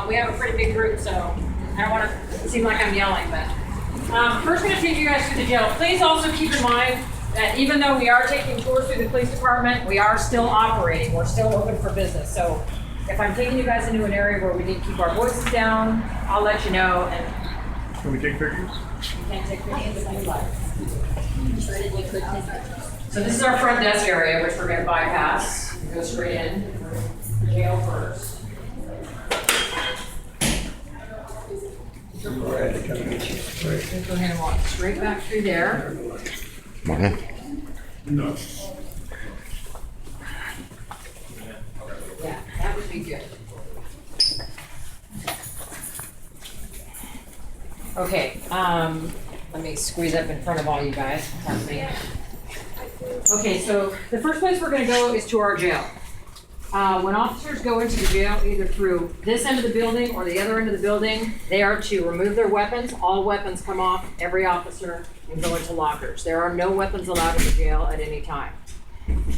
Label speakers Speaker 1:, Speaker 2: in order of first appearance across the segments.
Speaker 1: We have a pretty big group, so I don't want to seem like I'm yelling, but first I'm going to take you guys through the jail. Please also keep in mind that even though we are taking tours through the police department, we are still operating. We're still open for business. So if I'm taking you guys into an area where we need to keep our voices down, I'll let you know. And
Speaker 2: can we take pictures?
Speaker 1: You can take pictures if you like. So this is our front desk area, which we're going to bypass. Go straight in. Jail first.
Speaker 2: All right, I gotta get you straight.
Speaker 1: Go ahead and walk straight back through there.
Speaker 3: Morning.
Speaker 2: No.
Speaker 1: Yeah, that would be good. Okay, let me squeeze up in front of all you guys. Okay, so the first place we're going to go is to our jail. When officers go into the jail, either through this end of the building or the other end of the building, they are to remove their weapons. All weapons come off, every officer, and go into lockers. There are no weapons allowed in the jail at any time.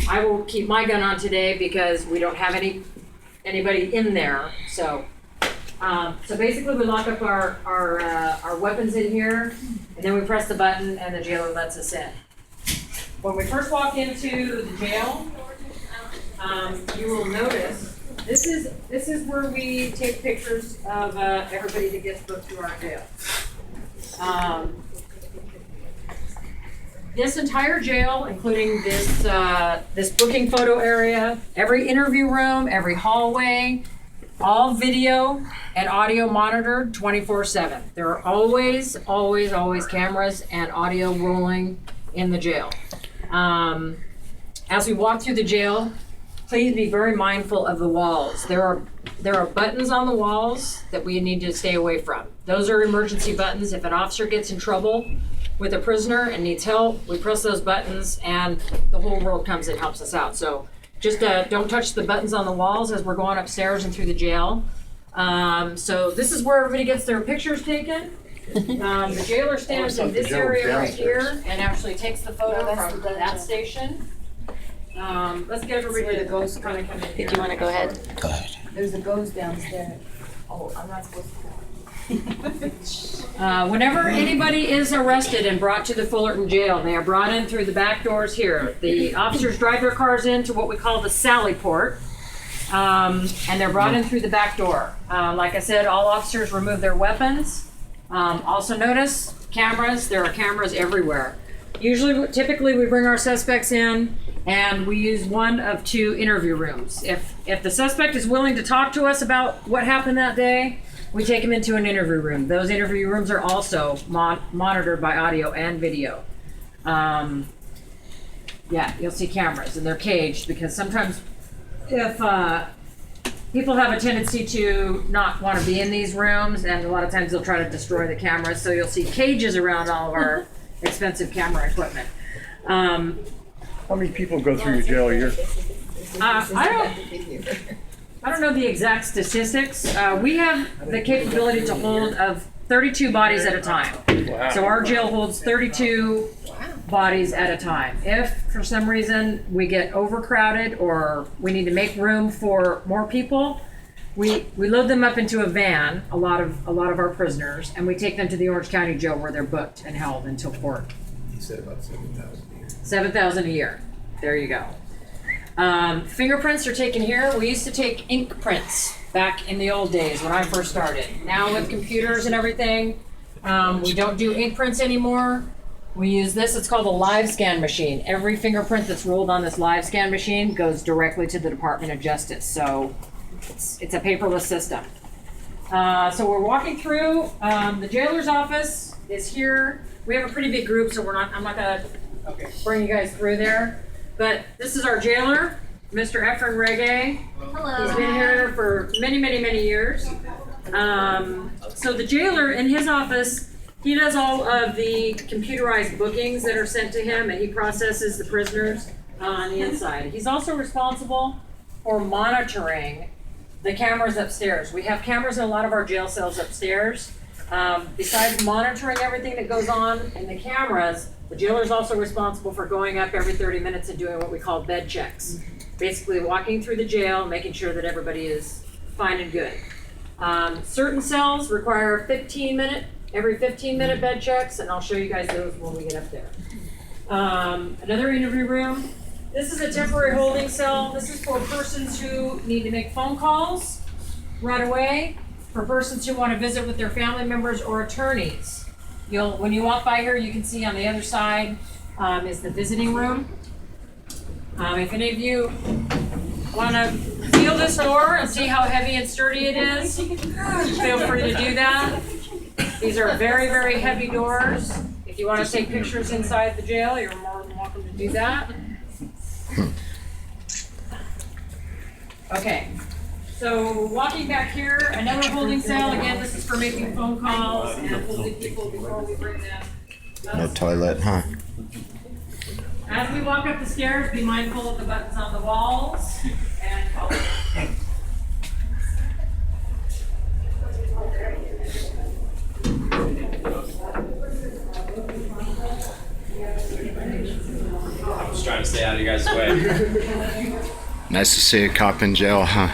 Speaker 1: I will keep my gun on today because we don't have anybody in there. So basically we lock up our weapons in here, and then we press the button and the jailer lets us in. When we first walk into the jail, you will notice this is where we take pictures of everybody that gets booked through our jail. This entire jail, including this booking photo area, every interview room, every hallway, all video and audio monitored 24/7. There are always cameras and audio rolling in the jail. As we walk through the jail, please be very mindful of the walls. There are buttons on the walls that we need to stay away from. Those are emergency buttons. If an officer gets in trouble with a prisoner and needs help, we press those buttons and the whole world comes and helps us out. So just don't touch the buttons on the walls as we're going upstairs and through the jail. So this is where everybody gets their pictures taken. The jailer stands in this area right here and actually takes the photo from that station. Let's get everybody to go kind of come in here.
Speaker 4: Do you want to go ahead?
Speaker 3: Go ahead.
Speaker 4: There's a ghost downstairs. Oh, I'm not supposed to.
Speaker 1: Whenever anybody is arrested and brought to the Fullerton jail, they are brought in through the back doors here. The officers drive their cars into what we call the Sally Port, and they're brought in through the back door. Like I said, all officers remove their weapons. Also notice cameras. There are cameras everywhere. Typically we bring our suspects in and we use one of two interview rooms. If the suspect is willing to talk to us about what happened that day, we take them into an interview room. Those interview rooms are also monitored by audio and video. Yeah, you'll see cameras and they're caged because sometimes if people have a tendency to not want to be in these rooms, and a lot of times they'll try to destroy the cameras. So you'll see cages around all of our expensive camera equipment.
Speaker 2: How many people go through your jail a year?
Speaker 1: I don't know the exact statistics. We have the capability to hold of 32 bodies at a time.
Speaker 2: Wow.
Speaker 1: So our jail holds 32 bodies at a time. If for some reason we get overcrowded or we need to make room for more people, we load them up into a van, a lot of our prisoners, and we take them to the Orange County Jail where they're booked and held until court.
Speaker 5: You said about 7,000 a year.
Speaker 1: 7,000 a year. There you go. Fingerprints are taken here. We used to take ink prints back in the old days when I first started. Now with computers and everything, we don't do ink prints anymore. We use this. It's called a live scan machine. Every fingerprint that's rolled on this live scan machine goes directly to the Department of Justice. So it's a paperless system. So we're walking through. The jailer's office is here. We have a pretty big group, so I'm not gonna bring you guys through there. But this is our jailer, Mr. Efren Reggae.
Speaker 4: Hello.
Speaker 1: He's been here for many, many, many years. So the jailer in his office, he does all of the computerized bookings that are sent to him, and he processes the prisoners on the inside. He's also responsible for monitoring the cameras upstairs. We have cameras in a lot of our jail cells upstairs. Besides monitoring everything that goes on in the cameras, the jailer is also responsible for going up every 30 minutes and doing what we call bed checks. Basically walking through the jail, making sure that everybody is fine and good. Certain cells require every 15-minute bed checks, and I'll show you guys those when we get up there. Another interview room. This is a temporary holding cell. This is for persons who need to make phone calls right away, for persons who want to visit with their family members or attorneys. When you walk by here, you can see on the other side is the visiting room. If any of you want to feel this door and see how heavy and sturdy it is, feel free to do that. These are very, very heavy doors. If you want to take pictures inside the jail, you're more than welcome to do that. Okay, so walking back here, another holding cell. Again, this is for making phone calls and holding people before we bring them.
Speaker 3: No toilet, huh?
Speaker 1: As we walk up the stairs, be mindful of the buttons on the walls and follow.
Speaker 6: I'm just trying to stay out of your guys' way.
Speaker 3: Nice to see a cop in jail, huh?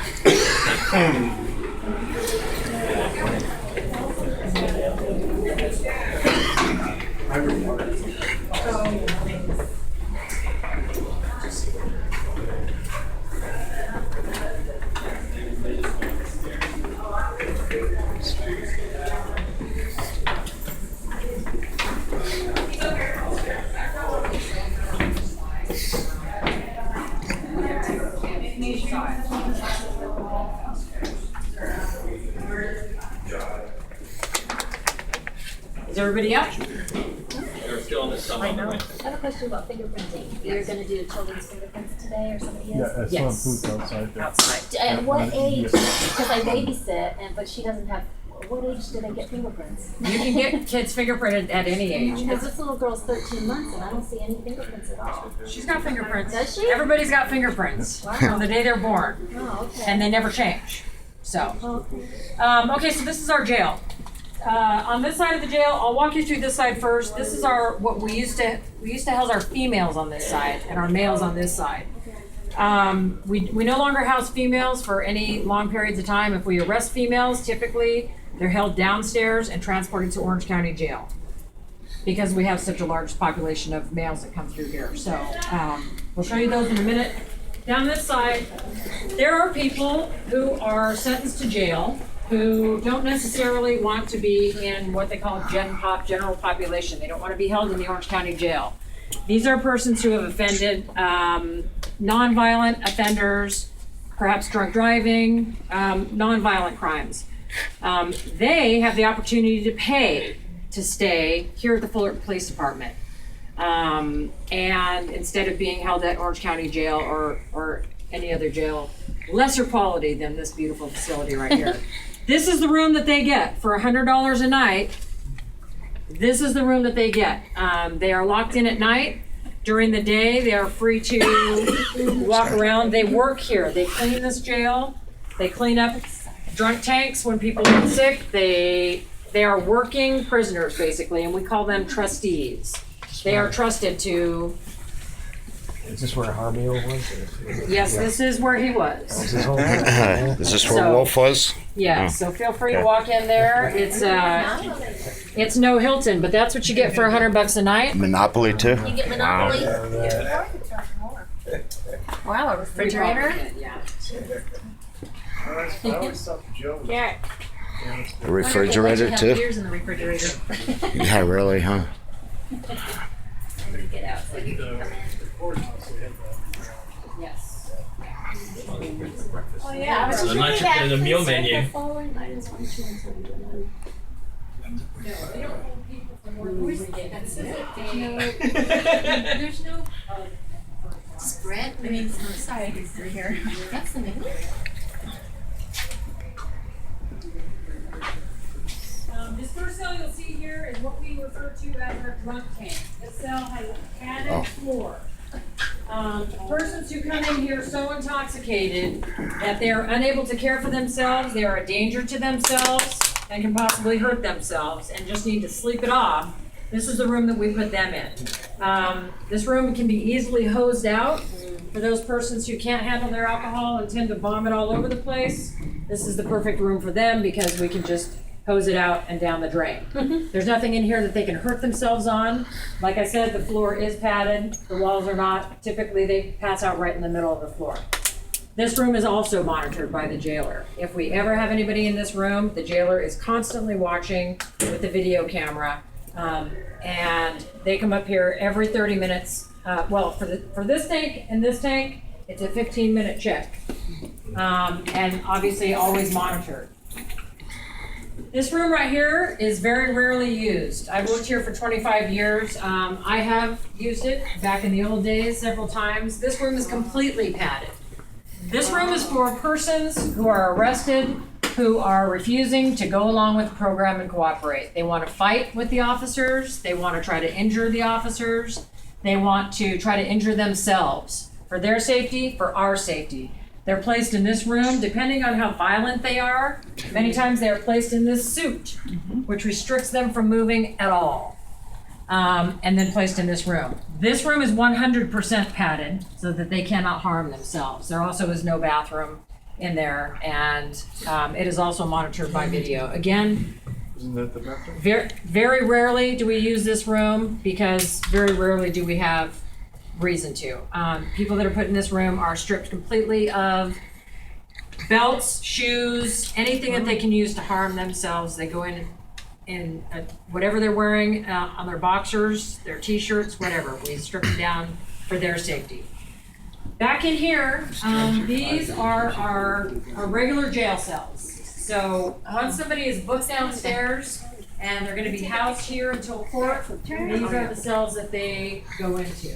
Speaker 1: Is everybody up?
Speaker 6: They're still on this stuff.
Speaker 4: I know. I have a question about fingerprinting. You're gonna do children's fingerprints today or somebody
Speaker 7: Yeah,
Speaker 4: else?
Speaker 7: I saw
Speaker 1: Yes.
Speaker 7: booth outside there.
Speaker 1: Outside.
Speaker 4: At what age, because I babysit, but she doesn't have, what age do they get fingerprints?
Speaker 1: You can get kids fingerprinted at any age.
Speaker 4: Because this little girl's 13 months and I don't see any fingerprints at all.
Speaker 1: She's got fingerprints.
Speaker 4: Does she?
Speaker 1: Everybody's got fingerprints from the day they're born,
Speaker 4: Oh, okay.
Speaker 1: and they never change. So,
Speaker 4: Okay.
Speaker 1: okay, so this is our jail. On this side of the jail, I'll walk you through this side first. This is what we used to house our females on this side and our males on this side. We no longer house females for any long periods of time. If we arrest females, typically they're held downstairs and transported to Orange County Jail because we have such a large population of males that come through here. So we'll show you those in a minute. Down this side, there are people who are sentenced to jail who don't necessarily want to be in what they call general population. They don't want to be held in the Orange County Jail. These are persons who have offended nonviolent offenders, perhaps drunk driving, nonviolent crimes. They have the opportunity to pay to stay here at the Fullerton Police Department. And instead of being held at Orange County Jail or any other jail, lesser quality than this beautiful facility right here. This is the room that they get for $100 a night. This is the room that they get. They are locked in at night. During the day, they are free to walk around. They work here. They clean this jail. They clean up drunk tanks when people get sick. They are working prisoners, basically, and we call them trustees. They are trusted to.
Speaker 7: Is this where Harmio was?
Speaker 1: Yes, this is where he was.
Speaker 7: Is this home?
Speaker 3: Is this where
Speaker 1: So-
Speaker 3: Wolf was?
Speaker 1: Yeah, so feel free to walk in there. It's no Hilton, but that's what you get for $100 a night.
Speaker 3: Monopoly too?
Speaker 4: You get Monopoly? Wow, a refrigerator?
Speaker 1: Yeah.
Speaker 4: Yeah.
Speaker 3: A refrigerator too?
Speaker 4: Beers in the refrigerator.
Speaker 3: Yeah, really, huh?
Speaker 4: Get out. So you can come in.
Speaker 1: Yes.
Speaker 4: Oh, yeah. I was
Speaker 6: So
Speaker 4: just
Speaker 6: I'm not
Speaker 4: looking
Speaker 6: sure
Speaker 4: at
Speaker 6: the meal
Speaker 4: this
Speaker 6: menu.
Speaker 4: the following items on Tuesday.
Speaker 8: There's no spread. I mean, sorry, through here. That's the menu.
Speaker 1: This first cell you'll see here is what we refer to as our drunk tank. This cell has a padded floor. Persons who come in here so intoxicated that they are unable to care for themselves, they are a danger to themselves, and can possibly hurt themselves, and just need to sleep it off, This is the room that we put them in. This room can be easily hosed out for those persons who can't handle their alcohol and tend to vomit all over the place. This is the perfect room for them because we can just hose it out and down the drain. There's nothing in here that they can hurt themselves on. Like I said, the floor is padded, the walls are not. Typically, they pass out right in the middle of the floor. This room is also monitored by the jailer. If we ever have anybody in this room, the jailer is constantly watching with the video camera. And they come up here every 30 minutes. Well, for this tank and this tank, it's a 15-minute check. And obviously always monitored. This room right here is very rarely used. I've worked here for 25 years. I have used it back in the old days several times. This room is completely padded. This room is for persons who are arrested, who are refusing to go along with the program and cooperate. They want to fight with the officers. They want to try to injure the officers. They want to try to injure themselves for their safety, for our safety. They're placed in this room, depending on how violent they are. Many times they are placed in this suit, which restricts them from moving at all, and then placed in this room. This room is 100% padded so that they cannot harm themselves. There also is no bathroom in there, and it is also monitored by video. Again,
Speaker 5: Isn't that the bathroom?
Speaker 1: very rarely do we use this room because very rarely do we have reason to. People that are put in this room are stripped completely of belts, shoes, anything that they can use to harm themselves. They go in whatever they're wearing on their boxers, their t-shirts, whatever. We strip them down for their safety. Back in here, these are our regular jail cells. So once somebody is booked downstairs and they're going to be housed here until court, these are the cells that they go into.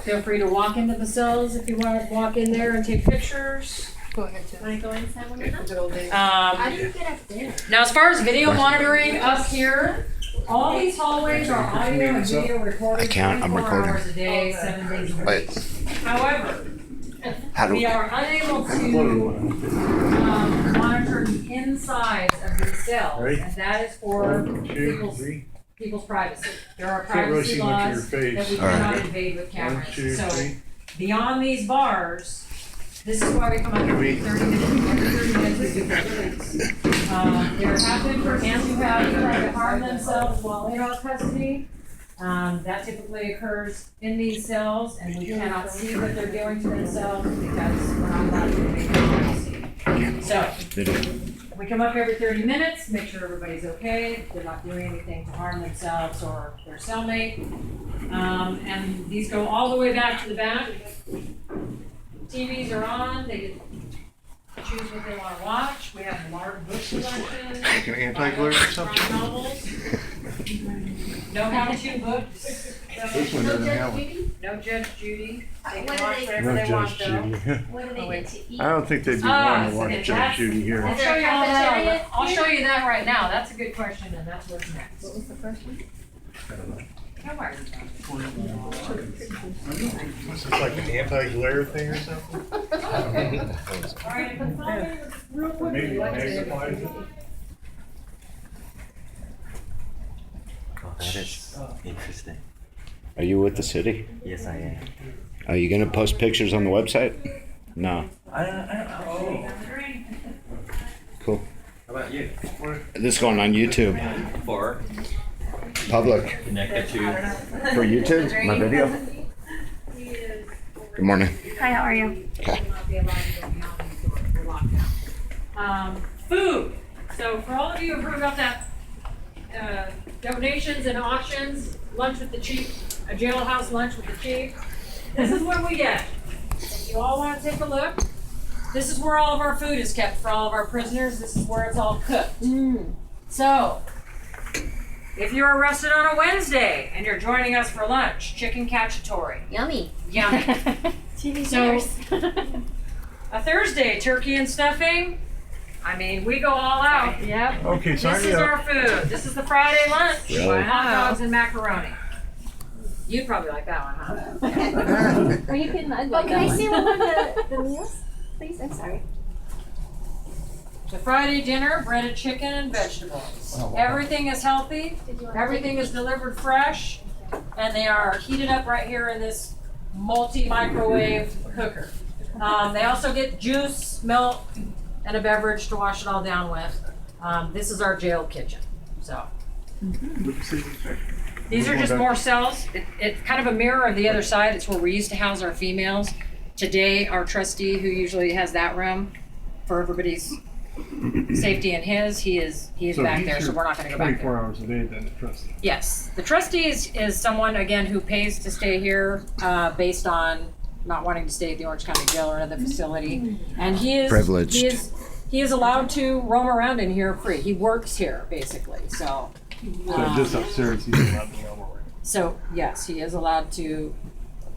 Speaker 1: Feel free to walk into the cells if you want to walk in there and take pictures.
Speaker 8: Go ahead, Jen.
Speaker 4: Wanna go inside one of them?
Speaker 8: Good old days.
Speaker 4: How do you get up there?
Speaker 1: Now, as far as video monitoring up here, all these hallways are audio and video recorded
Speaker 3: I can't, I'm
Speaker 1: 24
Speaker 3: recording.
Speaker 1: hours a day, 7 days a week.
Speaker 3: Wait,
Speaker 1: However,
Speaker 3: how do
Speaker 1: we are unable to monitor the insides of these cells,
Speaker 5: Ready?
Speaker 1: and that is for
Speaker 5: 1, 2, 3.
Speaker 1: people's privacy. There are
Speaker 5: Can't really
Speaker 1: privacy
Speaker 5: see much of your
Speaker 1: laws
Speaker 5: face.
Speaker 1: that we
Speaker 3: All right.
Speaker 1: cannot invade with
Speaker 5: 1,
Speaker 1: cameras.
Speaker 5: 2,
Speaker 1: So
Speaker 5: 3.
Speaker 1: beyond these bars, this is why we come up every 30 minutes. Every 30 minutes we do release. There have been persons who have tried to harm themselves while in our custody. That typically occurs in these cells, and we cannot see what they're doing to themselves because we're not allowed to invade their privacy. So, we come up every 30 minutes, make sure everybody's okay, they're not doing anything to harm themselves or their cellmate. And these go all the way back to the back. TVs are on, they can choose what they want to watch. We have a large book selection.
Speaker 5: Like an anti-glare or something?
Speaker 1: Crime novels. No how-to books.
Speaker 5: This one doesn't have one.
Speaker 1: No Judge Judy. They
Speaker 4: What
Speaker 1: can
Speaker 4: do
Speaker 1: watch
Speaker 4: they-
Speaker 1: whatever
Speaker 5: No
Speaker 1: they want
Speaker 5: Judge
Speaker 1: though.
Speaker 5: Judy.
Speaker 4: What do they get to eat?
Speaker 5: I don't think they'd be wanting to watch Judge Judy here.
Speaker 1: I'll
Speaker 4: Is
Speaker 1: show
Speaker 4: there a
Speaker 1: you all
Speaker 4: cafeteria
Speaker 1: that. I'll
Speaker 4: here?
Speaker 1: show you that right now. That's a good question, and that's what's next.
Speaker 4: What was the first one?
Speaker 1: Don't worry about it.
Speaker 5: Is this like an anti-glare thing or something?
Speaker 1: All right, consolidate real quickly.
Speaker 5: Maybe
Speaker 1: Like I said,
Speaker 5: magnifies it.
Speaker 9: Oh, that is interesting.
Speaker 3: are you with the city?
Speaker 9: Yes, I am.
Speaker 3: Are you gonna post pictures on the website? No, cool.
Speaker 6: How about you?
Speaker 3: This is going on YouTube,
Speaker 6: For
Speaker 3: public,
Speaker 6: connected to
Speaker 3: for YouTube, my video. Good morning.
Speaker 4: Hi, how are you?
Speaker 3: Okay.
Speaker 1: Food. So for all of you who've heard about that, donations and auctions, lunch with the chief, a jailhouse lunch with the chief, this is what we get. If you all want to take a look, this is where all of our food is kept for all of our prisoners. This is where it's all cooked. So, if you're arrested on a Wednesday and you're joining us for lunch, chicken cacciatore.
Speaker 4: Yummy.
Speaker 1: Yummy.
Speaker 4: TV
Speaker 1: So-
Speaker 4: stars.
Speaker 1: A Thursday, turkey and stuffing. I mean, we go all out.
Speaker 4: Yep.
Speaker 5: Okay,
Speaker 1: This
Speaker 5: sign
Speaker 1: is
Speaker 5: me
Speaker 1: our
Speaker 5: up.
Speaker 1: food. This is the Friday lunch.
Speaker 3: Really?
Speaker 1: Hot dogs and macaroni. You'd probably like that one, huh?
Speaker 4: Are you kidding? I'd like can I see one of the meals, please? I'm sorry.
Speaker 1: So Friday dinner, breaded chicken and vegetables. Everything is healthy, everything is delivered fresh, and they are heated up right here in this multi-microwave cooker. They also get juice, milk, and a beverage to wash it all down with. This is our jail kitchen, so. These are just more cells. It's kind of a mirror of the other side. It's where we used to house our females. Today, our trustee, who usually has that room for everybody's safety and his, he is back there, so we're not gonna go back there.
Speaker 2: 24 hours a day then, the trustee.
Speaker 1: Yes, the trustee is someone, again, who pays to stay here, based on not wanting to stay at the Orange County Jail or another facility. And he is.
Speaker 3: Privileged.
Speaker 1: He is allowed to roam around in here free. He works here, basically, so.
Speaker 2: So just upstairs, he's allowed to roam around.
Speaker 1: So, yes, he is allowed to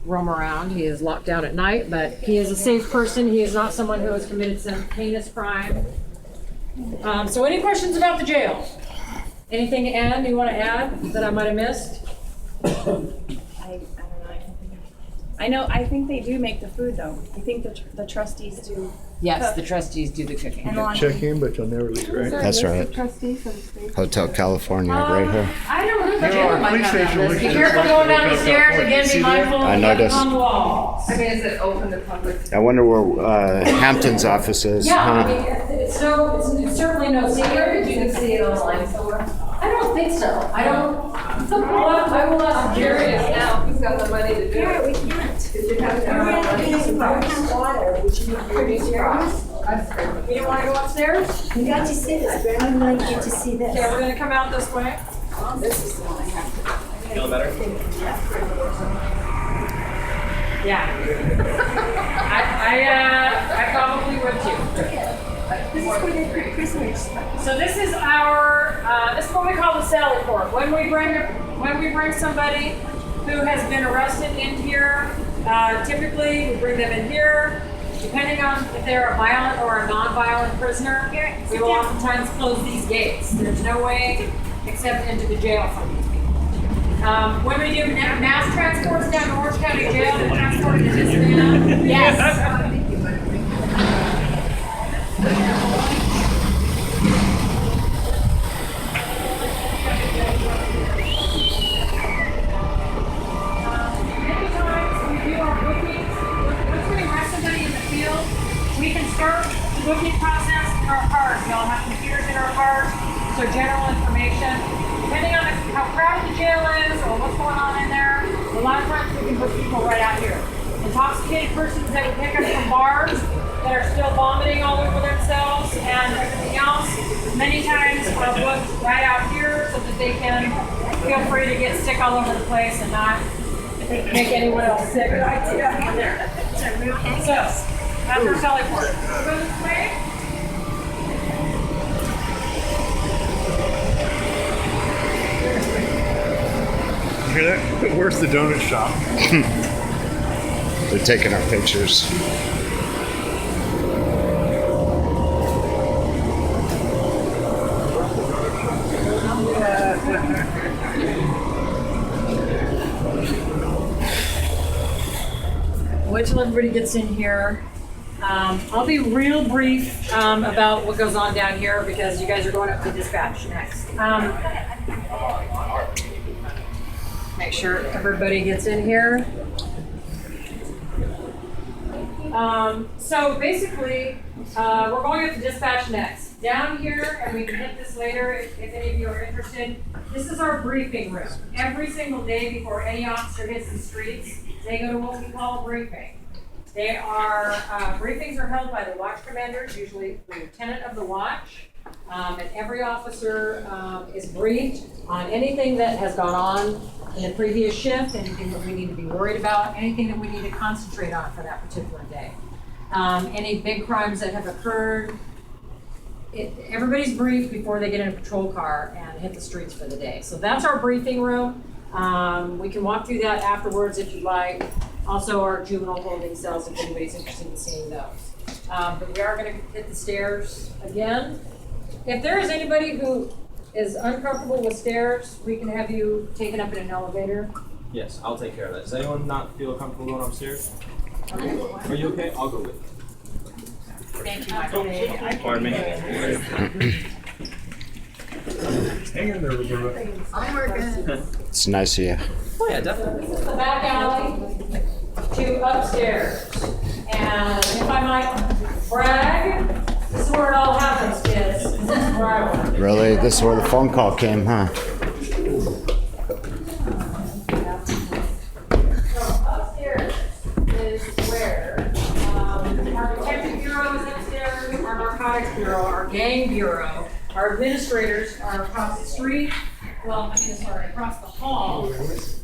Speaker 1: roam around. He is locked down at night, but he is a safe person. He is not someone who has committed some heinous crime. So any questions about the jail? Anything, Ann, you want to add that I might have missed?
Speaker 10: I don't know. I think they do make the food though. I think the trustees do.
Speaker 1: Yes, the trustees do the cooking.
Speaker 10: And laundry.
Speaker 2: Check in, but you'll never leave, right?
Speaker 3: That's right. Hotel California, right here.
Speaker 1: I don't know, the jail might
Speaker 2: police
Speaker 1: have
Speaker 2: station
Speaker 1: this.
Speaker 2: looks
Speaker 1: Be
Speaker 2: just
Speaker 1: careful
Speaker 2: like
Speaker 1: going down
Speaker 2: Hotel
Speaker 1: the stairs,
Speaker 2: California.
Speaker 1: again,
Speaker 2: See
Speaker 1: be
Speaker 2: that?
Speaker 1: mindful
Speaker 3: I
Speaker 1: of
Speaker 3: noticed.
Speaker 1: on the walls.
Speaker 8: I mean, is it open to public?
Speaker 3: I wonder where Hampton's office is.
Speaker 1: Yeah, I
Speaker 3: Huh?
Speaker 1: mean, it's certainly no secret.
Speaker 8: You can see it online somewhere.
Speaker 1: I don't think so. I don't, I will ask Jerry now.
Speaker 8: Who's got the money to do it?
Speaker 10: We can't.
Speaker 8: Did you have to have money to surprise?
Speaker 10: Water, which you produce your house.
Speaker 1: You don't want to go upstairs?
Speaker 10: You got to see this, but I would like you to see this.
Speaker 1: Okay, we're gonna come out this way.
Speaker 6: Feeling better?
Speaker 1: Yeah. I probably would too.
Speaker 10: This is where they put prisoners.
Speaker 1: So this is our, this is what we call the Sally Port. When we bring somebody who has been arrested in here, typically we bring them in here. Depending on if they're a violent or a non-violent prisoner, we will oftentimes close these gates. There's no way except into the jail for these people. When we do mass transports down to Orange County Jail, they're transported to this man. Yes. Many times we do our bookings. Once we arrest somebody in the field, we can start the booking process in our cars. We all have computers in our cars, so general information. Depending on how crowded the jail is or what's going on in there, a lot of times we can book people right out here. Intoxicated persons that we pick up from bars that are still vomiting all over themselves and everything else, many times are booked right out here so that they can feel free to get sick all over the place and not make anyone else sick. So, that's our Sally Port. Go this way.
Speaker 2: You hear that? Where's the donut shop?
Speaker 3: They're taking our pictures.
Speaker 1: Wait till everybody gets in here. I'll be real brief about what goes on down here because you guys are going up to dispatch next. Make sure everybody gets in here. So basically, we're going up to dispatch next. Down here, and we can hit this later if any of you are interested, this is our briefing room. Every single day before any officer hits the streets, they go to what we call a briefing. They are, briefings are held by the watch commanders, usually the lieutenant of the watch. And every officer is briefed on anything that has gone on in the previous shift, anything that we need to be worried about, anything that we need to concentrate on for that particular day. Any big crimes that have occurred. Everybody's briefed before they get in a patrol car and hit the streets for the day. So that's our briefing room. We can walk through that afterwards if you'd like. Also our juvenile holding cells if anybody's interested in seeing those. But we are going to hit the stairs again. If there is anybody who is uncomfortable with stairs, we can have you taken up in an elevator.
Speaker 6: Yes, I'll take care of that. Does anyone not feel comfortable going upstairs? Okay. Are you okay? I'll go with you.
Speaker 1: Thank you, Michael.
Speaker 3: Pardon me.
Speaker 5: Hang in there, Roberta.
Speaker 8: I'm working.
Speaker 3: It's nice of you.
Speaker 9: Oh yeah, definitely.
Speaker 1: This is the back alley to upstairs. And if I might brag, this is where it all happens, kids. This is where I work.
Speaker 3: Really? This is where the phone call came, huh?
Speaker 1: So upstairs is where our detective bureau is upstairs, our narcotics bureau, our gang bureau, our administrators are across the street. Well, I mean, sorry, across the hall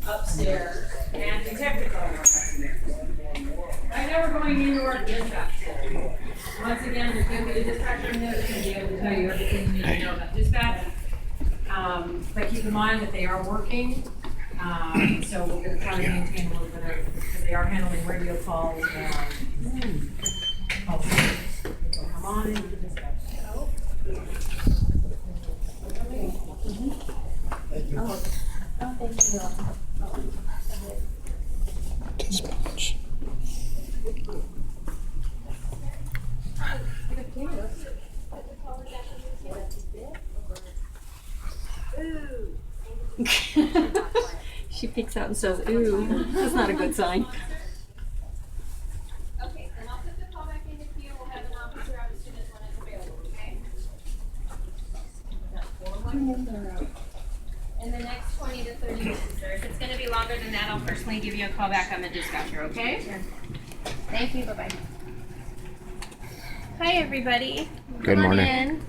Speaker 1: upstairs, and detective bureau are upstairs. Right now, we're going into our dispatch center. Once again, there's going to be a dispatcher in there that's going to be able to tell you everything you need to know about dispatch. But keep in mind that they are working, so we're going to try to maintain a little bit of, because they are handling radio calls and calls. So come on into the dispatch.
Speaker 4: Oh, thank you.
Speaker 3: Dispatch.
Speaker 8: She peeks out and says, ooh, that's not a good sign.
Speaker 11: Okay, then I'll put the call back in the queue. We'll have an officer out as soon as one is available, okay? In the next 20 to 30 minutes, sir. If it's gonna be longer than that, I'll personally give you a call back. I'm a dispatcher, okay? Thank you, bye-bye. Hi, everybody.
Speaker 3: Good
Speaker 11: Come on
Speaker 3: morning.
Speaker 11: in.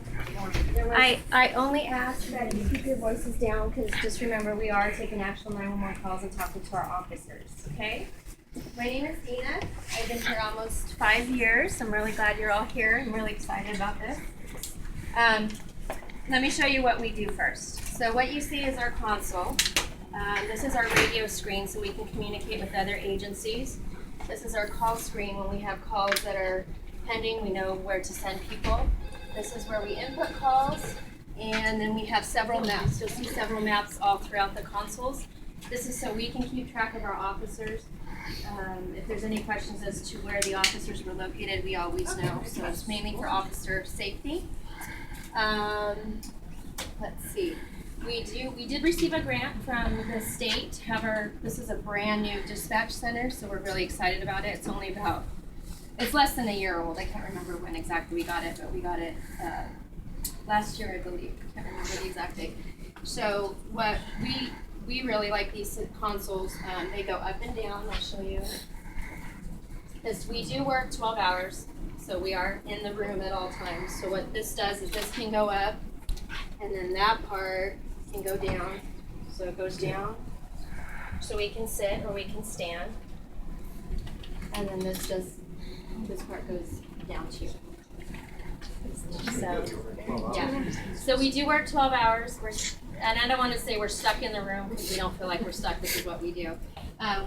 Speaker 11: I only ask that you keep your voices down, because just remember, we are taking actual 911 calls and talking to our officers, okay? My name is Dina. I've been here almost 5 years. I'm really glad you're all here. I'm really excited about this. Let me show you what we do first. So what you see is our console. This is our radio screen, so we can communicate with other agencies. This is our call screen. When we have calls that are pending, we know where to send people. This is where we input calls, and then we have several maps. You'll see several maps all throughout the consoles. This is so we can keep track of our officers. If there's any questions as to where the officers were located, we always know. So it's mainly for officer safety. Let's see. We did receive a grant from the state. However, this is a brand new dispatch center, so we're really excited about it. It's less than a year old. I can't remember when exactly we got it, but we got it last year, I believe. I can't remember the exact date. So what we really like these consoles. They go up and down. I'll show you. Because we do work 12 hours, so we are in the room at all times. So what this does is this can go up, and then that part can go down. So it goes down, so we can sit or we can stand. And then this part goes down too. So, yeah. So we do work 12 hours. And I don't want to say we're stuck in the room because we don't feel like we're stuck. This is what we do.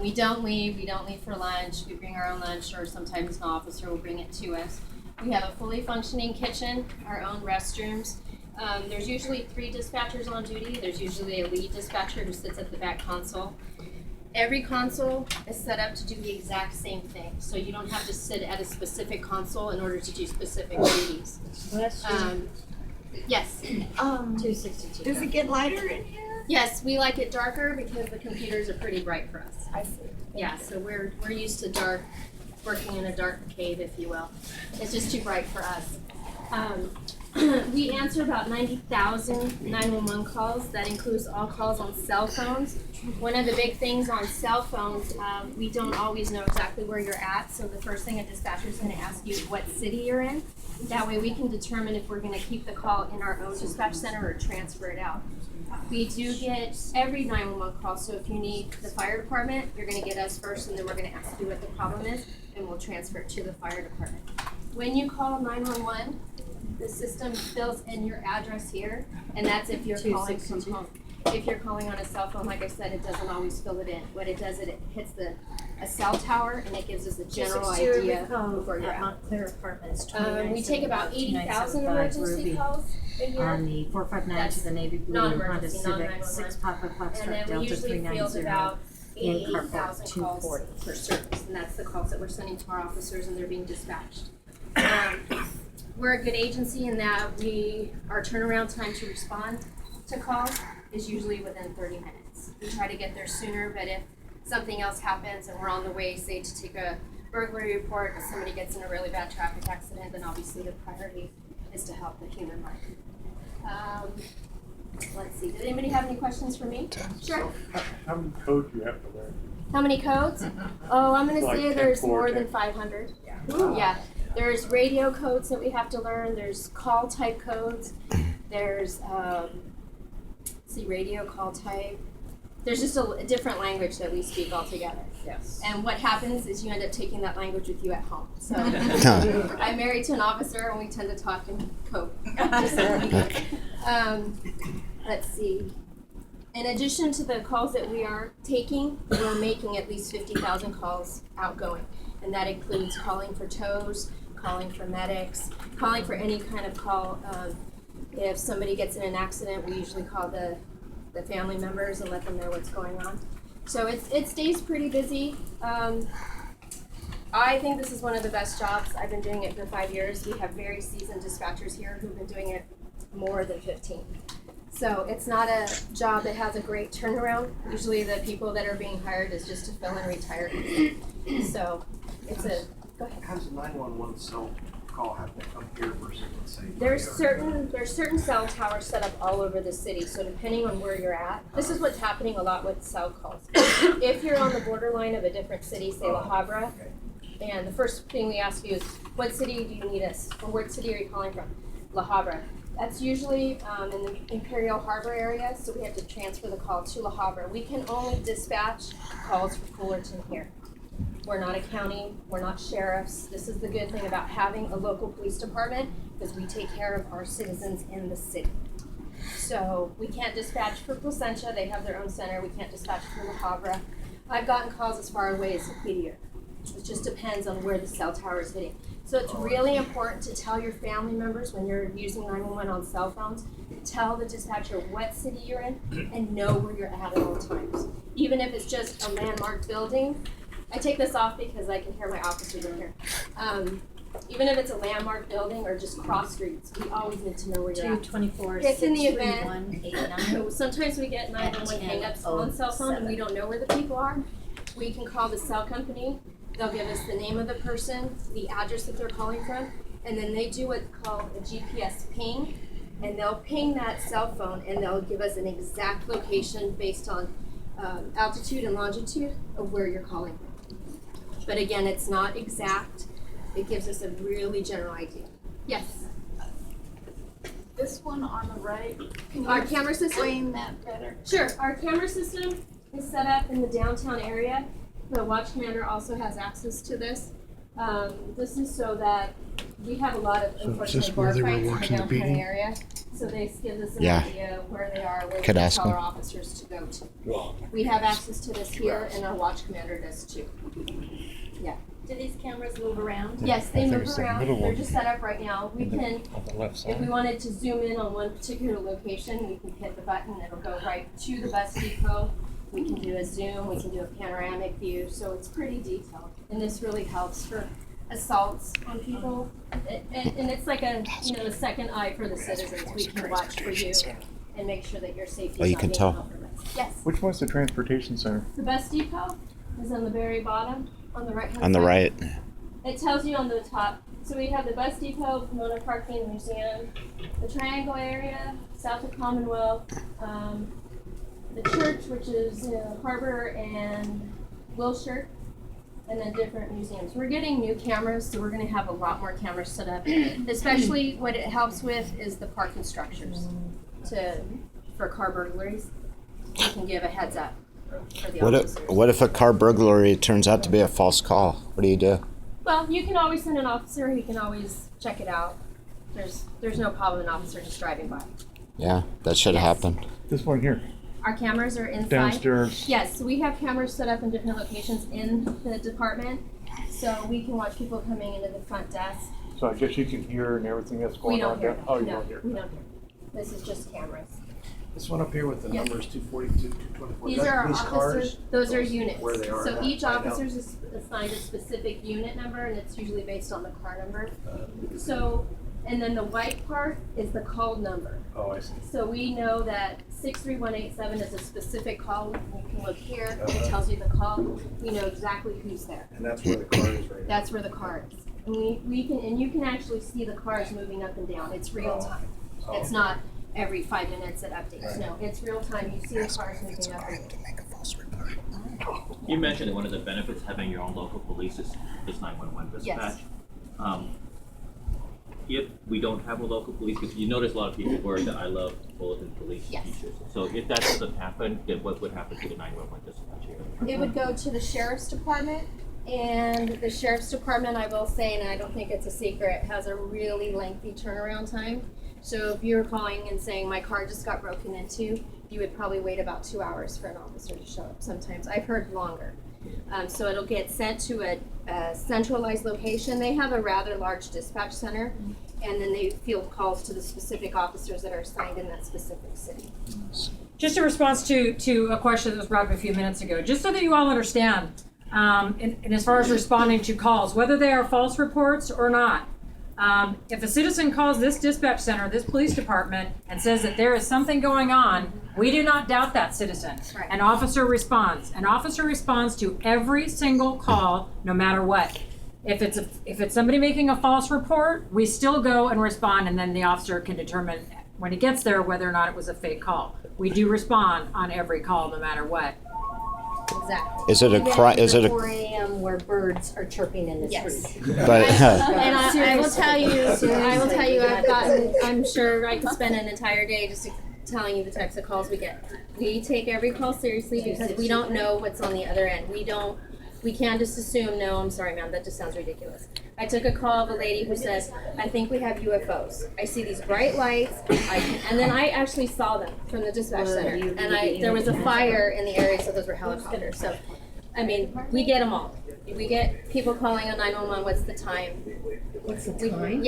Speaker 11: We don't leave. We don't leave for lunch. We bring our own lunch, or sometimes an officer will bring it to us. We have a fully functioning kitchen, our own restrooms. There's usually 3 dispatchers on duty. There's usually a lead dispatcher who sits at the back console. Every console is set up to do the exact same thing, so you don't have to sit at a specific console in order to do specific duties. Yes.
Speaker 8: 262. Does it get lighter in here?
Speaker 11: Yes, we like it darker because the computers are pretty bright for us.
Speaker 8: I see.
Speaker 11: Yeah, so we're used to dark, working in a dark cave, if you will. It's just too bright for us. We answer about 90,000 911 calls. That includes all calls on cell phones. One of the big things on cell phones, we don't always know exactly where you're at, so the first thing a dispatcher is going to ask you is what city you're in. That way we can determine if we're going to keep the call in our own dispatch center or transfer it out. We do get every 911 call, so if you need the fire department, you're going to get us first, and then we're going to ask you what the problem is, and we'll transfer it to the fire department. When you call 911, the system fills in your address here, and that's if you're calling from home. If you're calling on a cell phone, like I said, it doesn't always fill it in. What it does is it hits a cell tower, and it gives us a general idea of where you're at.
Speaker 4: Montclair Apartments,
Speaker 11: We take about 80,000 emergency calls a year.
Speaker 4: on the 459 to the Navy Blue Honda
Speaker 11: Non-emergency,
Speaker 4: Civic,
Speaker 11: non-911.
Speaker 4: 6 Papa
Speaker 11: And
Speaker 4: Foxtrot
Speaker 11: then we
Speaker 4: Delta
Speaker 11: usually field
Speaker 4: 390
Speaker 11: about
Speaker 4: in
Speaker 11: 88,000
Speaker 4: Carport
Speaker 11: calls
Speaker 4: 240.
Speaker 11: per service, and that's the calls that we're sending to our officers and they're being dispatched. we're a good agency in that our turnaround time to respond to calls is usually within 30 minutes. We try to get there sooner, but if something else happens and we're on the way, say to take a burglary report or somebody gets in a really bad traffic accident, then obviously the priority is to help the human life. Let's see, did anybody have any questions for me? Sure.
Speaker 5: How many codes do you have to learn?
Speaker 11: How many codes? Oh, I'm gonna
Speaker 5: Like
Speaker 11: say there's
Speaker 5: 10,
Speaker 11: more
Speaker 5: 10.
Speaker 11: than 500. Yeah, there's radio codes that we have to learn, there's call type codes, there's, radio call type. There's just a different language that we speak altogether.
Speaker 1: Yes.
Speaker 11: And what happens is you end up taking that language with you at home. So I'm married to an officer and we tend to talk in code. Let's see. In addition to the calls that we are taking, we're making at least 50,000 calls outgoing. And that includes calling for tows, calling for medics, calling for any kind of call. If somebody gets in an accident, we usually call the family members and let them know what's going on. So it stays pretty busy. I think this is one of the best jobs. I've been doing it for 5 years. We have very seasoned dispatchers here who've been doing it more than 15. So it's not a job that has a great turnaround. Usually the people that are being hired is just to fill in retirees. So go ahead.
Speaker 2: How does a 911 cell call have to come here versus, let's say?
Speaker 11: There's certain cell towers set up all over the city, so depending on where you're at, this is what's happening a lot with cell calls. If you're on the borderline of a different city, say La Habra, and the first thing we ask you is, what city do you need us, or what city are you calling from? La Habra. That's usually in the Imperial Harbor area, so we have to transfer the call to La Habra. We can only dispatch calls for Fullerton here. We're not a county, we're not sheriffs. This is the good thing about having a local police department, because we take care of our citizens in the city. So we can't dispatch for Placentia, they have their own center. We can't dispatch for La Habra. I've gotten calls as far away as F.P.D. It just depends on where the cell tower is hitting. So it's really important to tell your family members when you're using 911 on cell phones, tell the dispatcher what city you're in and know where you're at all times. Even if it's just a landmark building. I take this off because I can hear my officers in here. Even if it's a landmark building or just cross streets, we always need to know where you're at.
Speaker 4: 224
Speaker 11: If in the
Speaker 4: 631 89.
Speaker 11: Sometimes we get 911 hang-ups on cell phone and we don't know where the people are. We can call the cell company. They'll give us the name of the person, the address that they're calling from, and then they do what's called a GPS ping, and they'll ping that cell phone and they'll give us an exact location based on altitude and longitude of where you're calling from. But again, it's not exact. It gives us a really general idea. Yes?
Speaker 8: This one on the right, can you
Speaker 11: Our camera system?
Speaker 8: explain that better?
Speaker 11: Sure. Our camera system is set up in the downtown area. The watch commander also has access to this. This is so that we have a lot of unfortunate bar fights in the downtown area. So this gives us an idea of where they are, where we can tell our officers to go to. We have access to this here, and our watch commander does too. Yeah.
Speaker 4: Do these cameras move around?
Speaker 11: Yes, they move
Speaker 5: it's that
Speaker 11: around.
Speaker 5: middle
Speaker 11: They're
Speaker 5: one.
Speaker 11: just set up right now. We can,
Speaker 5: On the left
Speaker 11: if we
Speaker 5: side.
Speaker 11: wanted to zoom in on one particular location, we can hit the button. It'll go right to the bus depot. We can do a zoom. We can do a panoramic view. So it's pretty detailed, and this really helps for assaults on people. And it's like a a second eye for the citizens. We can watch for you and make sure that your safety is not being compromised. Yes.
Speaker 5: Which one's the transportation center?
Speaker 11: The bus depot is on the very bottom, on the right hand side.
Speaker 3: On the right.
Speaker 11: It tells you on the top. So we have the bus depot, Pomona Parking Museum, the Triangle area, south of Commonwealth, the church, which is Harbor and Wilshire, and then different museums. We're getting new cameras, so we're going to have a lot more cameras set up. Especially what it helps with is the parking structures for car burglaries. We can give a heads up for the officers.
Speaker 3: What if a car burglary turns out to be a false call? What do you do?
Speaker 11: Well, you can always send an officer. He can always check it out. There's no problem an officer just driving by.
Speaker 3: Yeah, that should happen.
Speaker 5: This one here.
Speaker 11: Our cameras are inside.
Speaker 5: Downstairs.
Speaker 11: Yes, so we have cameras set up in different locations in the department, so we can watch people coming into the front desk.
Speaker 5: So I guess you can hear and everything that's
Speaker 11: We
Speaker 5: going
Speaker 11: don't
Speaker 5: on
Speaker 11: hear.
Speaker 5: there. Oh, you
Speaker 11: No,
Speaker 5: don't hear.
Speaker 11: we don't hear. This is just cameras.
Speaker 2: This one up here with the
Speaker 11: Yes.
Speaker 2: numbers 242, 224.
Speaker 11: These are our
Speaker 2: these
Speaker 11: officers.
Speaker 2: cars,
Speaker 11: Those are units.
Speaker 2: where they are
Speaker 11: So
Speaker 2: at
Speaker 11: each
Speaker 2: right now.
Speaker 11: officer is assigned a specific unit number, and it's usually based on the car number. So And then the white part is the call number.
Speaker 5: Oh, I see.
Speaker 11: So we know that 63187 is a specific call. You can look here, it tells you the call. We know exactly who's there.
Speaker 5: And that's where the card is right now.
Speaker 11: That's where the car is. And we can, and you can actually see the cars moving up and down. It's real time. It's not every 5 minutes it updates. No, it's real time. You see the cars moving up and down.
Speaker 12: You mentioned that one of the benefits of having your own local police is 911 dispatch.
Speaker 11: Yes.
Speaker 12: If we don't have a local police, because you notice a lot of people wear the I Love Bulletin Police
Speaker 11: Yes.
Speaker 12: t-shirts. So if that doesn't happen, then what would happen to the 911 dispatch here?
Speaker 11: It would go to the sheriff's department, and the sheriff's department, I will say, and I don't think it's a secret, has a really lengthy turnaround time. So if you're calling and saying my car just got broken into, you would probably wait about 2 hours for an officer to show up. Sometimes I've heard longer. So it'll get sent to a centralized location. They have a rather large dispatch center, and then they field calls to the specific officers that are assigned in that specific city.
Speaker 1: Just a response to a question that was brought up a few minutes ago, just so that you all understand, and as far as responding to calls, whether they are false reports or not, if a citizen calls this dispatch center, this police department, and says that there is something going on, we do not doubt that citizen.
Speaker 11: Right.
Speaker 1: An officer responds. An officer responds to every single call, no matter what. If it's somebody making a false report, we still go and respond, and then the officer can determine when he gets there whether or not it was a fake call. We do respond on every call, no matter what.
Speaker 11: Exactly.
Speaker 3: Is it a crime? Is it a?
Speaker 4: 4 a.m. where birds are chirping in the
Speaker 11: Yes.
Speaker 4: street.
Speaker 3: But
Speaker 11: And I will tell you, I've gotten, I'm sure I could spend an entire day just telling you the types of calls we get. We take every call seriously because we don't know what's on the other end. We can't just assume, no, I'm sorry, ma'am, that just sounds ridiculous. I took a call of a lady who says, I think we have UFOs. I see these bright lights, and then I actually saw them from the dispatch center. And there was a fire in the area, so those were helicopters. So, I mean, we get them all. We get people calling on 911, what's the time?
Speaker 4: What's the time?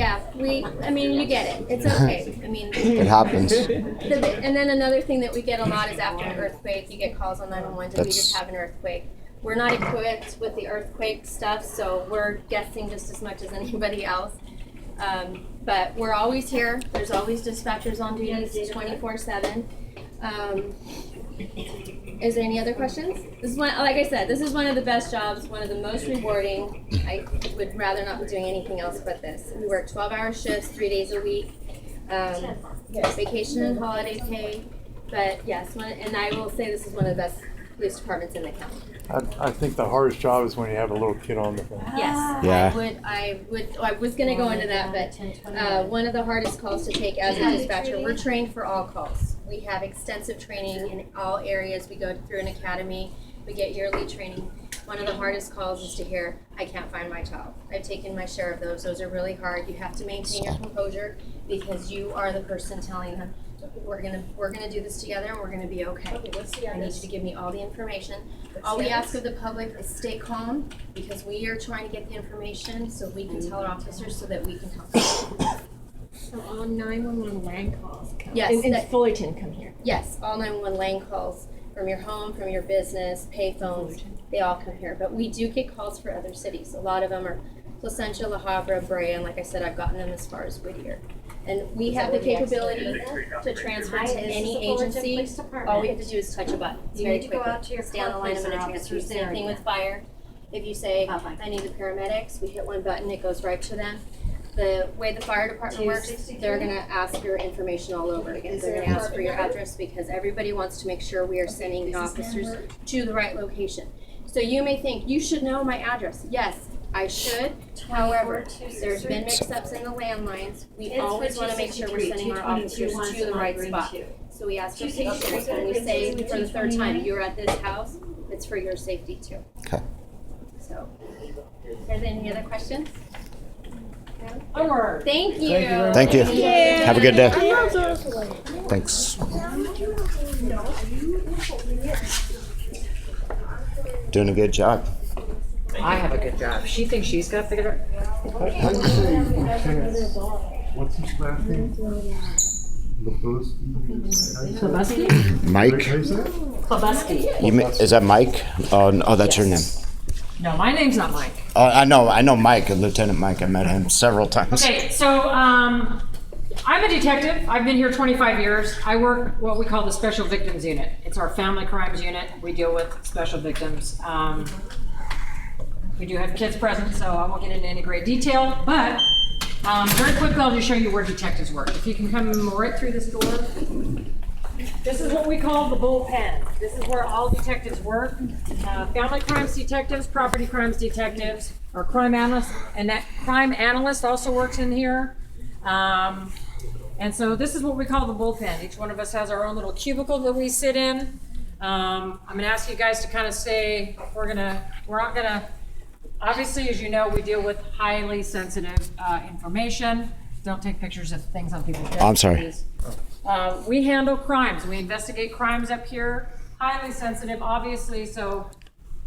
Speaker 11: I mean, you get it. It's okay. I mean,
Speaker 3: it happens.
Speaker 11: and then another thing that we get a lot is after an earthquake, you get calls on 911, did we just have an earthquake? We're not equipped with the earthquake stuff, so we're guessing just as much as anybody else. But we're always here. There's always dispatchers on duty 24/7. Is there any other questions? This is one, like I said, this is one of the best jobs, one of the most rewarding. I would rather not be doing anything else but this. We work 12-hour shifts, 3 days a week. Vacation and holiday pay. But yes, and I will say this is one of the best police departments in the county.
Speaker 5: I think the hardest job is when you have a little kid on the phone.
Speaker 11: Yes,
Speaker 3: Yeah.
Speaker 11: I was gonna go into that, but one of the hardest calls to take as a dispatcher, we're trained for all calls. We have extensive training in all areas. We go through an academy, we get yearly training. One of the hardest calls is to hear, I can't find my child. I've taken my share of those. Those are really hard. You have to maintain your composure because you are the person telling them, we're gonna do this together and we're gonna be okay. I need you to give me all the information. All we ask of the public is stay calm because we are trying to get the information so we can tell our officers so that we can help them.
Speaker 4: So all 911 land calls come.
Speaker 11: Yes,
Speaker 4: In Fullerton come here.
Speaker 11: yes, all 911 lane calls from your home, from your business, pay phones, they all come here. But we do get calls for other cities. A lot of them are Placentia, La Habra, Brea, and like I said, I've gotten them as far as Whittier. And we have the capability to transfer to any agency. All we have to do is touch a button. It's
Speaker 4: You
Speaker 11: very
Speaker 4: need to go
Speaker 11: quick.
Speaker 4: out to your
Speaker 11: Stay on the line, I'm
Speaker 4: car
Speaker 11: gonna
Speaker 4: place,
Speaker 11: transfer you.
Speaker 4: officers
Speaker 11: Same
Speaker 4: there
Speaker 11: thing with
Speaker 4: again.
Speaker 11: fire. If you say,
Speaker 4: Bye-bye.
Speaker 11: I need the paramedics, we hit one button, it goes right to them. The way the fire department works, they're gonna ask your information all over again. They're gonna ask for your address because everybody wants to make sure we are sending the officers to the right location. So you may think, you should know my address. Yes, I should. However, there's been mix-ups in the landlines. We always wanna make sure we're sending our officers to the right spot. So we ask for patience when we say for the third time, you're at this house, it's for your safety too.
Speaker 3: Okay.
Speaker 11: So, are there any other questions?
Speaker 1: Onward.
Speaker 11: Thank you.
Speaker 3: Thank you. Have a good day. Thanks. Doing a good job.
Speaker 1: I have a good job. She thinks she's got to figure it out.
Speaker 5: How do you say Lieutenant, what's his last name?
Speaker 1: Klobusky?
Speaker 3: Mike?
Speaker 5: How do you say it?
Speaker 1: Klobusky.
Speaker 3: Is that Mike? Oh, no, that's her name.
Speaker 1: No, my name's not Mike.
Speaker 3: Oh, I know Mike, Lieutenant Mike. I met him several times.
Speaker 1: Okay, so I'm a detective. I've been here 25 years. I work what we call the Special Victims Unit. It's our family crimes unit. We deal with special victims. We do have kids present, so I won't get into any great detail, but very quickly I'll just show you where detectives work. If you can come right through this door. This is what we call the bullpen. This is where all detectives work. Family crimes detectives, property crimes detectives, our crime analyst, and that crime analyst also works in here. And so this is what we call the bullpen. Each one of us has our own little cubicle that we sit in. I'm gonna ask you guys to kind of say, we're not gonna, obviously, as you know, we deal with highly sensitive information. Don't take pictures of things on people's desks.
Speaker 3: I'm sorry.
Speaker 1: Please. We handle crimes. We investigate crimes up here. Highly sensitive, obviously, so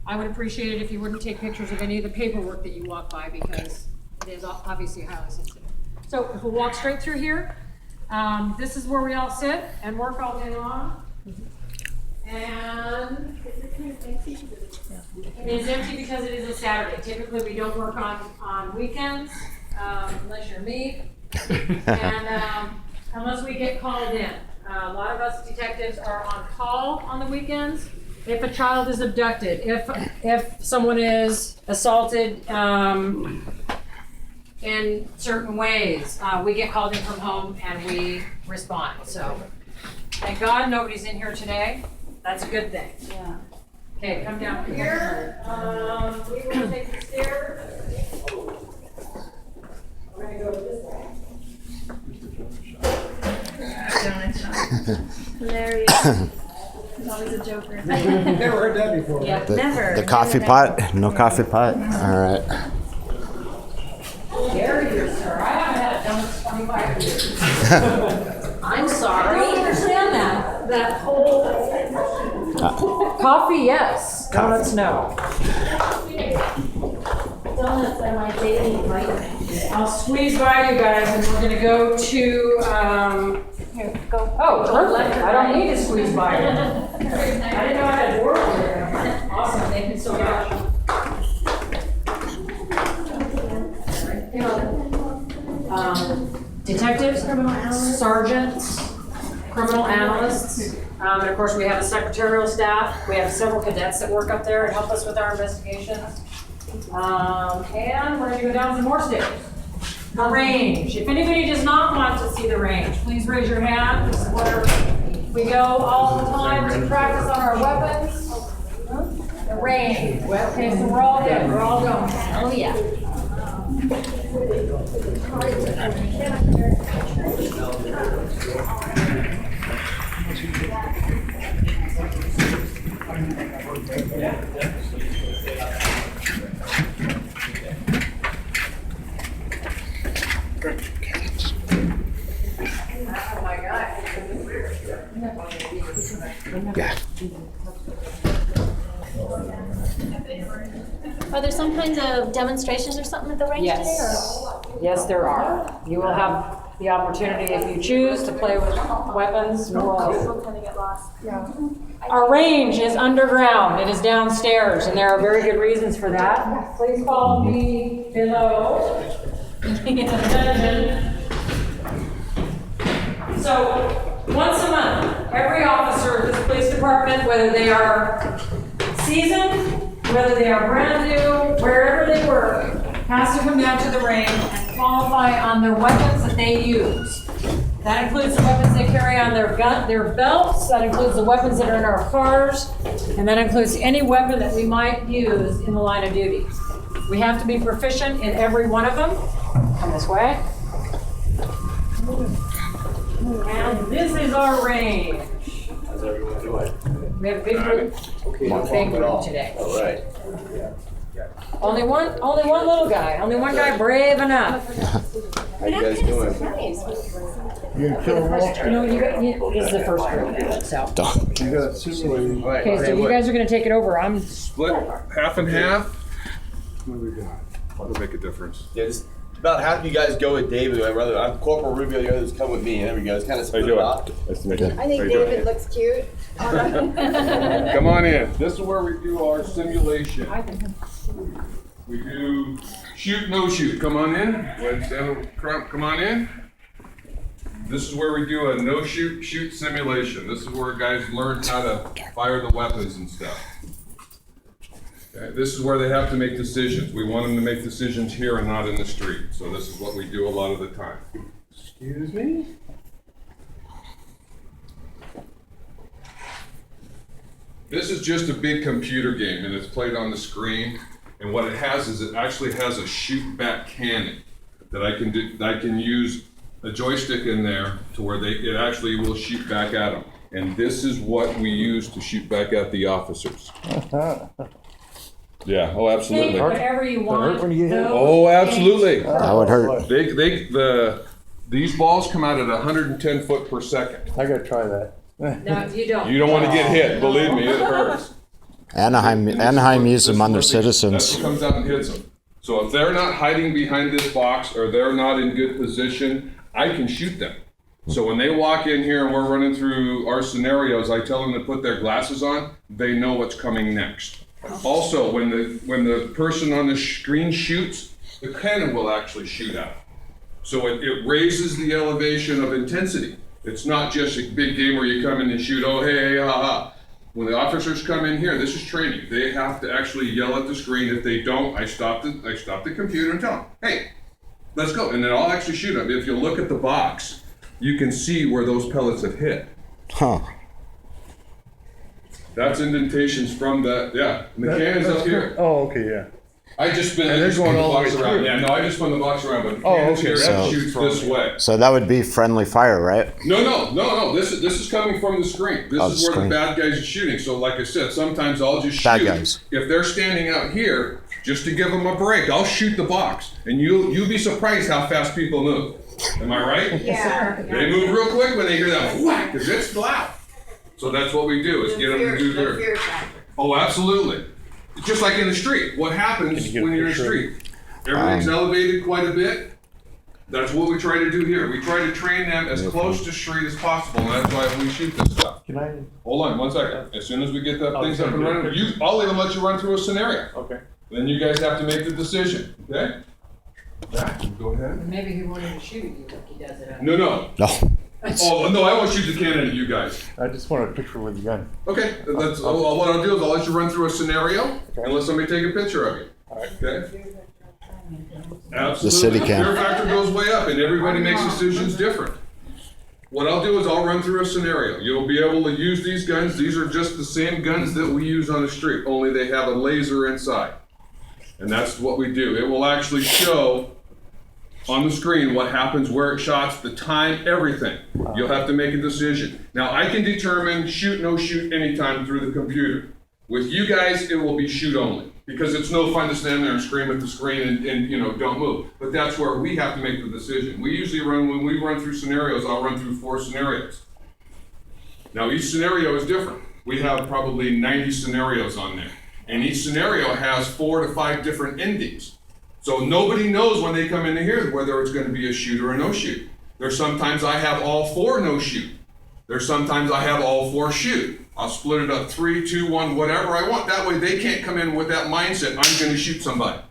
Speaker 1: I would appreciate it if you wouldn't take pictures of any of the paperwork that you walk by because it is obviously highly sensitive. So if we walk straight through here, this is where we all sit and work all day long. And it is empty because it is a Saturday. Typically, we don't work on weekends unless you're me. And unless we get called in. A lot of us detectives are on call on the weekends. If a child is abducted, if someone is assaulted in certain ways, we get called in from home and we respond. So thank God nobody's in here today. That's a good thing.
Speaker 10: Yeah.
Speaker 1: Okay, come down here. We will take the stairs. We're gonna go this way.
Speaker 10: Hilarious. He's always a joker.
Speaker 2: Never heard that before.
Speaker 1: Yeah,
Speaker 3: The coffee pot? No coffee pot? All right.
Speaker 1: Very good, sir. I haven't had it done in 25 years. I'm sorry. I don't understand that. That whole coffee, yes. Donuts, no.
Speaker 4: Donuts are my daily vitamin.
Speaker 1: I'll squeeze by you guys, and we're gonna go to.
Speaker 4: Here, go.
Speaker 1: Oh, perfect. I don't need to squeeze by you. I didn't know I had a door over there. Awesome. Thank you so much. Detectives, sergeants, criminal analysts, and of course we have a secretarial staff. We have several cadets that work up there and help us with our investigations. And we're going to go down some more stairs. The range. If anybody does not want to see the range, please raise your hand. This is where we go all the time to practice on our weapons. The range. Okay, so we're all good. We're all going.
Speaker 4: Oh, yeah.
Speaker 1: Oh my God.
Speaker 3: Yeah.
Speaker 4: Are there some kinds of demonstrations or something at the range today?
Speaker 1: Yes. Yes, there are. You will have the opportunity, if you choose, to play with weapons. Our range is underground. It is downstairs, and there are very good reasons for that. Please follow me below. So, once a month, every officer of this police department, whether they are seasoned, whether they are brand new, wherever they work, has to come down to the range and qualify on their weapons that they use. That includes the weapons they carry on their belts, that includes the weapons that are in our cars, and that includes any weapon that we might use in the line of duty. We have to be proficient in every one of them. Come this way. And this is our range.
Speaker 6: How's everyone doing?
Speaker 1: We have a big group, big group today.
Speaker 6: All right.
Speaker 1: Only one little guy, only one guy brave enough.
Speaker 6: How you guys doing?
Speaker 1: This is the first group, so.
Speaker 5: You got two.
Speaker 1: Okay, so you guys are gonna take it over. I'm
Speaker 5: Split half and half. What do we got? That'll make a difference.
Speaker 6: Yeah, just about half of you guys go with David. My brother, I'm Corporal Rubio. The others come with me. There we go. It's kind of
Speaker 5: How you
Speaker 6: split
Speaker 5: doing?
Speaker 6: up.
Speaker 5: Nice to meet you.
Speaker 8: I think David looks cute.
Speaker 5: Come on in. This is where we do our simulation. We do shoot, no shoot. Come on in. Come on in. This is where we do a no shoot, shoot simulation. This is where guys learn how to fire the weapons and stuff. Okay, this is where they have to make decisions. We want them to make decisions here and not in the street. So this is what we do a lot of the time. Excuse me? This is just a big computer game, and it's played on the screen. And what it has is it actually has a shoot back cannon that I can do. I can use a joystick in there to where it actually will shoot back at them. And this is what we use to shoot back at the officers. Yeah. Oh, absolutely.
Speaker 1: Take whatever you want.
Speaker 5: Oh, absolutely.
Speaker 3: That would hurt.
Speaker 5: These balls come out at 110 foot per second.
Speaker 7: I gotta try that.
Speaker 1: No, you don't.
Speaker 5: You don't want to get hit. Believe me, it hurts.
Speaker 3: Anaheim used them on their
Speaker 5: That's
Speaker 3: citizens.
Speaker 5: what comes out and hits them. So if they're not hiding behind this box or they're not in good position, I can shoot them. So when they walk in here and we're running through our scenarios, I tell them to put their glasses on. They know what's coming next. Also, when the person on the screen shoots, the cannon will actually shoot out. So it raises the elevation of intensity. It's not just a big game where you come in and shoot, oh, hey, ha, ha. When the officers come in here, this is training. They have to actually yell at the screen. If they don't, I stop the computer and tell them, hey, let's go. And then I'll actually shoot them. If you look at the box, you can see where those pellets have hit.
Speaker 3: Huh.
Speaker 5: That's indentations from that, yeah. And the cannon's up here.
Speaker 7: Oh, okay, yeah.
Speaker 5: I just spin
Speaker 7: And they're
Speaker 5: the
Speaker 7: going all the
Speaker 5: box
Speaker 7: way
Speaker 5: around.
Speaker 7: through.
Speaker 5: Yeah, no, I just spin the box around, but the
Speaker 7: Oh,
Speaker 5: cannon's
Speaker 7: okay.
Speaker 5: here, that
Speaker 3: So-
Speaker 5: shoots this way.
Speaker 3: So that would be friendly fire, right?
Speaker 5: No. This is coming from the screen. This
Speaker 3: Oh,
Speaker 5: is
Speaker 3: the
Speaker 5: where
Speaker 3: screen.
Speaker 5: the bad guys are shooting. So like I said, sometimes I'll just
Speaker 3: Bad
Speaker 5: shoot.
Speaker 3: guys.
Speaker 5: If they're standing out here, just to give them a break, I'll shoot the box. And you'll be surprised how fast people move. Am I right?
Speaker 1: Yeah.
Speaker 5: They move real quick when they hear that whack, because it's loud. So that's what we do, is get them to do their... Oh, absolutely. It's just like in the street. What happens
Speaker 7: Can you get a
Speaker 5: when you're in the
Speaker 7: picture?
Speaker 5: street? Everything's elevated quite a bit. That's what we try to do here. We try to train them as close to street as possible, and that's why we shoot this stuff.
Speaker 7: Can I?
Speaker 5: Hold on 1 second. As soon as we get that
Speaker 7: Oh,
Speaker 5: things up and
Speaker 7: okay.
Speaker 5: running, I'll even let you run through a scenario.
Speaker 7: Okay.
Speaker 5: Then you guys have to make the decision, okay? Zach, go ahead.
Speaker 1: Maybe he wanted to shoot you like he does it out.
Speaker 5: No.
Speaker 3: No.
Speaker 5: Oh, no, I won't shoot the cannon at you guys.
Speaker 7: I just want a picture with the gun.
Speaker 5: Okay, that's what I'll do is I'll let you run through a scenario and let somebody take a picture of you. Okay? Absolutely.
Speaker 3: The city can.
Speaker 5: Fear factor goes way up and everybody makes decisions different. What I'll do is I'll run through a scenario. You'll be able to use these guns. These are just the same guns that we use on the street, only they have a laser inside. And that's what we do. It will actually show on the screen what happens, where it shots, the time, everything. You'll have to make a decision. Now I can determine shoot, no shoot anytime through the computer. With you guys, it will be shoot only, because it's no fun to stand there and scream at the screen and don't move. But that's where we have to make the decision. We usually when we run through scenarios, I'll run through 4 scenarios. Now each scenario is different. We have probably 90 scenarios on there. And each scenario has 4 to 5 different endings. So nobody knows when they come into here whether it's going to be a shoot or a no shoot. There's sometimes I have all 4 no shoot. There's sometimes I have all 4 shoot. I'll split it up 3, 2, 1, whatever I want. That way they can't come in with that mindset, I'm going to shoot somebody.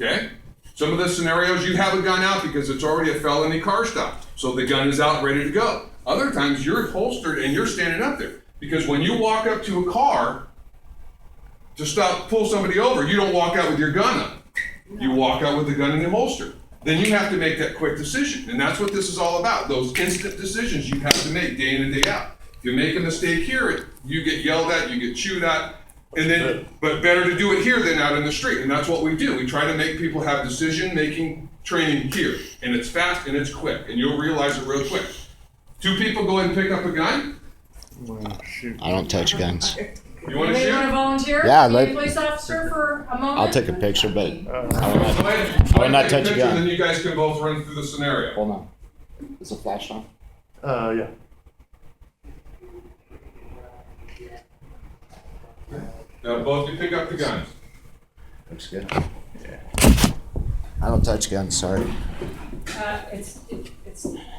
Speaker 5: Okay? Some of the scenarios you have a gun out because it's already a felony car stop. So the gun is out ready to go. Other times you're holstered and you're standing up there. Because when you walk up to a car to pull somebody over, you don't walk out with your gun up. You walk out with the gun in the holster. Then you have to make that quick decision. And that's what this is all about. Those instant decisions you have to make day in and day out. If you make a mistake here, you get yelled at, you get chewed at, but better to do it here than out in the street. And that's what we do. We try to make people have decision-making training here. And it's fast and it's quick. And you'll realize it real quick. 2 people go ahead and pick up a gun.
Speaker 3: I don't touch guns.
Speaker 5: You want to
Speaker 1: Anybody
Speaker 5: shoot?
Speaker 1: want to volunteer?
Speaker 3: Yeah,
Speaker 1: Be
Speaker 3: like-
Speaker 1: a police officer for a moment?
Speaker 3: I'll take a picture, but
Speaker 5: I
Speaker 3: would not touch a gun.
Speaker 5: Then you guys can both run through the scenario.
Speaker 3: hold on. Is the flash on?
Speaker 7: Yeah.
Speaker 5: Now both you pick up the guns.
Speaker 3: Looks good. I don't touch guns. Sorry.
Speaker 1: It's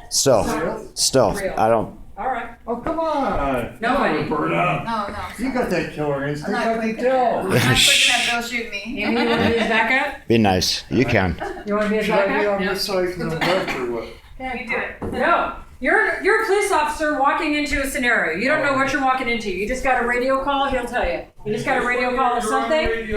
Speaker 3: Still,
Speaker 1: real.
Speaker 3: I don't.
Speaker 1: All right. Oh, come
Speaker 2: Come on.
Speaker 1: Nobody.
Speaker 2: Burn up.
Speaker 8: No, no.
Speaker 2: You got that killer
Speaker 8: I'm
Speaker 2: instinct,
Speaker 8: not
Speaker 2: I can
Speaker 8: quick
Speaker 2: tell.
Speaker 8: enough. I'm not quick enough, they'll shoot me.
Speaker 1: Amy, you wanna be his backup?
Speaker 3: Be nice. You can.
Speaker 1: You wanna be his
Speaker 2: Should I be
Speaker 1: backup?
Speaker 2: on this side to the left or what?
Speaker 1: You do it. No, you're a police officer walking into a scenario. You don't know what you're walking into. You just got a radio call, he'll tell you. You just got a radio call or something.